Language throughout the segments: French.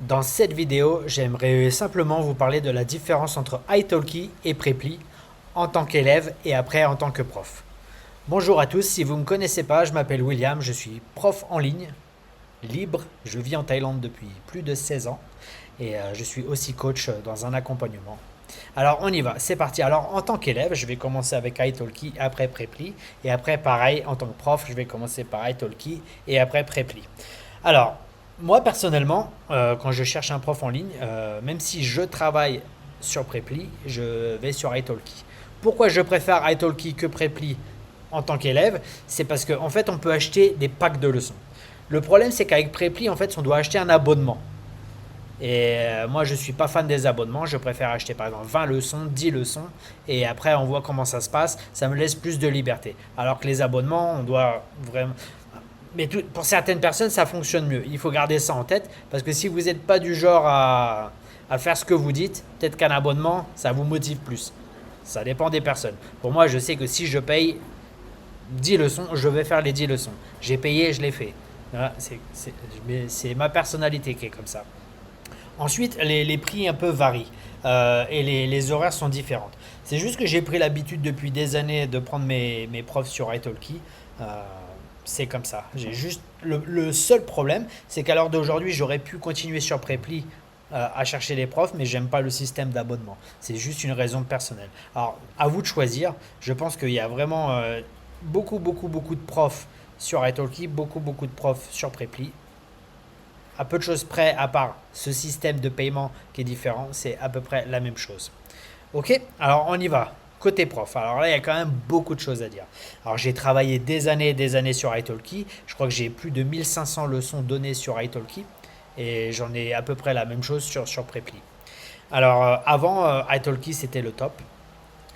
Dans cette vidéo, j'aimerais simplement vous parler de la différence entre italki et Preply en tant qu'élève et après en tant que prof. Bonjour à tous, si vous ne me connaissez pas, je m'appelle William, je suis prof en ligne, libre, je vis en Thaïlande depuis plus de 16 ans et je suis aussi coach dans un accompagnement. Alors on y va, c'est parti. Alors en tant qu'élève, je vais commencer avec italki, après Preply et après pareil en tant que prof, je vais commencer par italki et après Preply. Alors, moi personnellement, quand je cherche un prof en ligne, même si je travaille sur Preply, je vais sur italki. Pourquoi je préfère italki que Preply en tant qu'élève? C'est parce qu'en fait, on peut acheter des packs de leçons. Le problème, c'est qu'avec Preply, en fait, on doit acheter un abonnement. Et moi, je ne suis pas fan des abonnements. Je préfère acheter par exemple 20 leçons, 10 leçons. Et après, on voit comment ça se passe. Ça me laisse plus de liberté. Alors que les abonnements, on doit vraiment. Mais pour certaines personnes, ça fonctionne mieux. Il faut garder ça en tête. Parce que si vous n'êtes pas du genre à faire ce que vous dites, peut-être qu'un abonnement, ça vous motive plus. Ça dépend des personnes. Pour moi, je sais que si je paye 10 leçons, je vais faire les 10 leçons. J'ai payé, je l'ai fait. Voilà, c'est ma personnalité qui est comme ça. Ensuite, les prix un peu varient et les horaires sont différentes. C'est juste que j'ai pris l'habitude depuis des années de prendre mes profs sur italki. Euh, c'est comme ça. J'ai juste le seul problème, c'est qu'à l'heure d'aujourd'hui, j'aurais pu continuer sur Preply à chercher les profs, mais j'aime pas le système d'abonnement. C'est juste une raison personnelle. Alors, à vous de choisir. Je pense qu'il y a vraiment beaucoup de profs sur italki, beaucoup de profs sur Preply à peu de choses près, à part ce système de paiement qui est différent, c'est à peu près la même chose. Ok, alors on y va. Côté prof, alors là il y a quand même beaucoup de choses à dire. Alors j'ai travaillé des années et des années sur italki. Je crois que j'ai plus de 1500 leçons données sur italki. Et j'en ai à peu près la même chose sur Preply. Alors avant, italki c'était le top,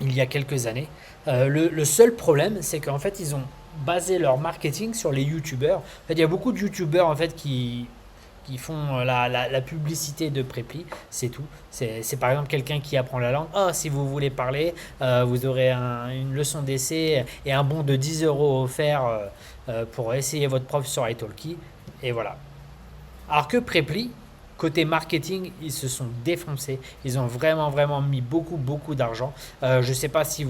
il y a quelques années. Le seul problème, c'est qu'en fait ils ont basé leur marketing sur les youtubeurs. En fait, il y a beaucoup de youtubeurs en fait qui font la publicité de Preply, c'est tout. C'est par exemple quelqu'un qui apprend la langue. Oh, si vous voulez parler, vous aurez une leçon d'essai et un bon de 10 euros offert pour essayer votre prof sur italki. Et voilà. Alors que Preply, côté marketing, ils se sont défoncés. Ils ont vraiment mis beaucoup d'argent. Je ne sais pas si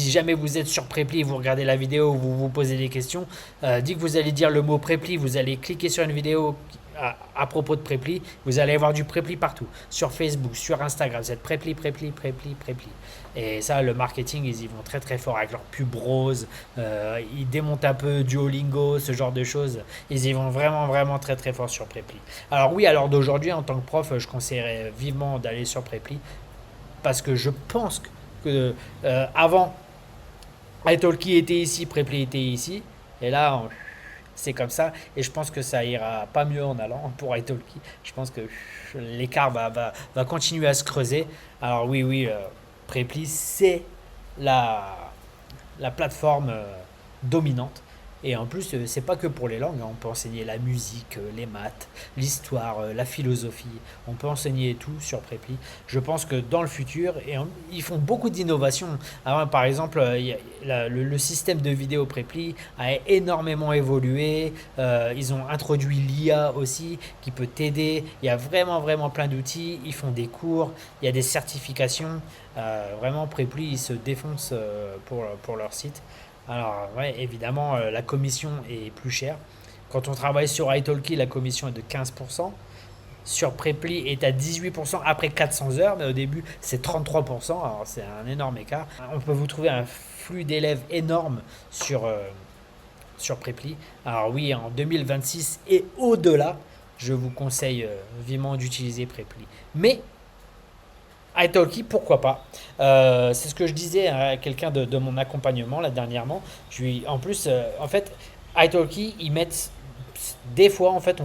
jamais vous êtes sur Preply, vous regardez la vidéo, vous vous posez des questions. Dès que vous allez dire le mot Preply, vous allez cliquer sur une vidéo à propos de Preply. Vous allez avoir du Preply partout. Sur Facebook, sur Instagram, c'est Preply. Et ça, le marketing, ils y vont très fort avec leur pub rose. Ils démontent un peu Duolingo, ce genre de choses. Ils y vont vraiment très fort sur Preply. Alors oui, à l'heure d'aujourd'hui, en tant que prof, je conseillerais vivement d'aller sur Preply parce que je pense que avant, italki était ici, Preply était ici, et là, c'est comme ça, et je pense que ça ira pas mieux en allant pour italki. Je pense que l'écart va continuer à se creuser. Alors oui, Preply, c'est la, la plateforme dominante. Et en plus, c'est pas que pour les langues, hein. On peut enseigner la musique, les maths, l'histoire, la philosophie. On peut enseigner tout sur Preply. Je pense que dans le futur, ils font beaucoup d'innovations. Alors, par exemple, le système de vidéo Preply a énormément évolué. Ils ont introduit l'IA aussi qui peut t'aider. Il y a vraiment plein d'outils. Ils font des cours, il y a des certifications. Vraiment, Preply, ils se défoncent pour leur site. Alors, ouais, évidemment, la commission est plus chère. Quand on travaille sur italki, la commission est de 15%. Sur Preply est à 18% après 400 heures, mais au début c'est 33%. Alors c'est un énorme écart. On peut vous trouver un flux d'élèves énorme sur Preply. Alors oui, en 2026 et au-delà, je vous conseille vivement d'utiliser Preply. Mais italki, pourquoi pas. C'est ce que je disais à quelqu'un de mon accompagnement là dernièrement. En plus, en fait, italki, ils mettent des fois, en fait,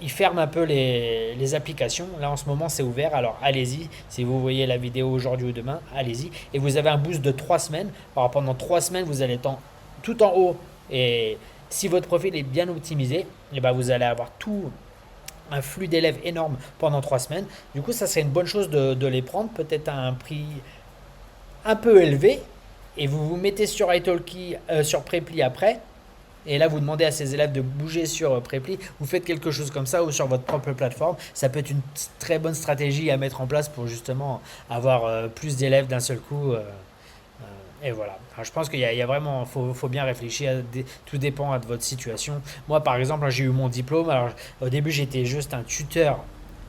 ils ferment un peu les applications. Là, en ce moment, c'est ouvert. Alors, allez-y. Si vous voyez la vidéo aujourd'hui ou demain, allez-y. Et vous avez un boost de 3 semaines. Alors, pendant 3 semaines, vous allez être tout en haut. Et si votre profil est bien optimisé, eh ben, vous allez avoir tout un flux d'élèves énorme pendant 3 semaines. Du coup, ça serait une bonne chose de les prendre, peut-être à un prix un peu élevé, et vous vous mettez sur italki, sur Preply après, Et là, vous demandez à ces élèves de bouger sur Preply, vous faites quelque chose comme ça ou sur votre propre plateforme. Ça peut être une très bonne stratégie à mettre en place pour justement avoir plus d'élèves d'un seul coup. Et voilà. Alors, je pense qu'il y a vraiment, faut bien réfléchir. Tout dépend de votre situation. Moi, par exemple, j'ai eu mon diplôme. Alors, au début, j'étais juste un tuteur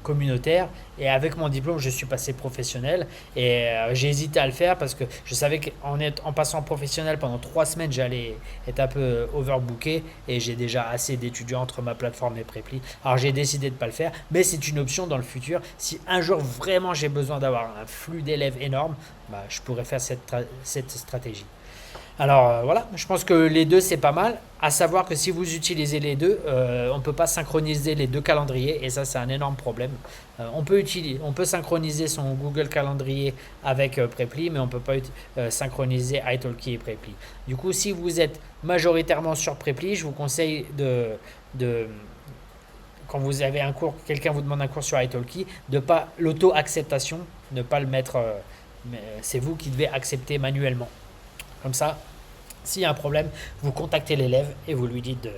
communautaire et avec mon diplôme je suis passé professionnel et j'ai hésité à le faire parce que je savais en passant professionnel pendant 3 semaines j'allais être un peu overbooké et j'ai déjà assez d'étudiants entre ma plateforme et Preply, alors j'ai décidé de ne pas le faire, mais c'est une option dans le futur si un jour vraiment j'ai besoin d'avoir un flux d'élèves énorme, bah, je pourrais faire cette stratégie. Alors voilà, je pense que les deux c'est pas mal. À savoir que si vous utilisez les deux, on ne peut pas synchroniser les deux calendriers et ça c'est un énorme problème. On peut synchroniser son Google Calendrier avec Preply, mais on ne peut pas synchroniser italki et Preply. Du coup, si vous êtes majoritairement sur Preply, je vous conseille de quand vous avez un cours, quelqu'un vous demande un cours sur italki, de pas l'auto-acceptation, ne pas le mettre, mais c'est vous qui devez accepter manuellement. Comme ça, s'il y a un problème, vous contactez l'élève et vous lui dites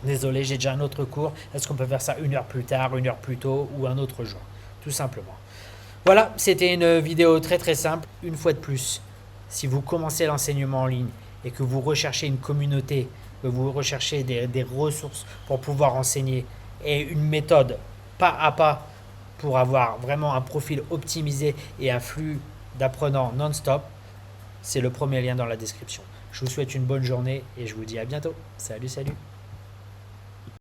désolé, j'ai déjà un autre cours, est-ce qu'on peut faire ça 1 heure plus tard, 1 heure plus tôt ou un autre jour, tout simplement. Voilà, c'était une vidéo très très simple. Une fois de plus, si vous commencez l'enseignement en ligne et que vous recherchez une communauté, que vous recherchez des ressources pour pouvoir enseigner et une méthode pas à pas pour avoir vraiment un profil optimisé et un flux d'apprenants non-stop, c'est le premier lien dans la description. Je vous souhaite une bonne journée et je vous dis à bientôt. Salut, salut.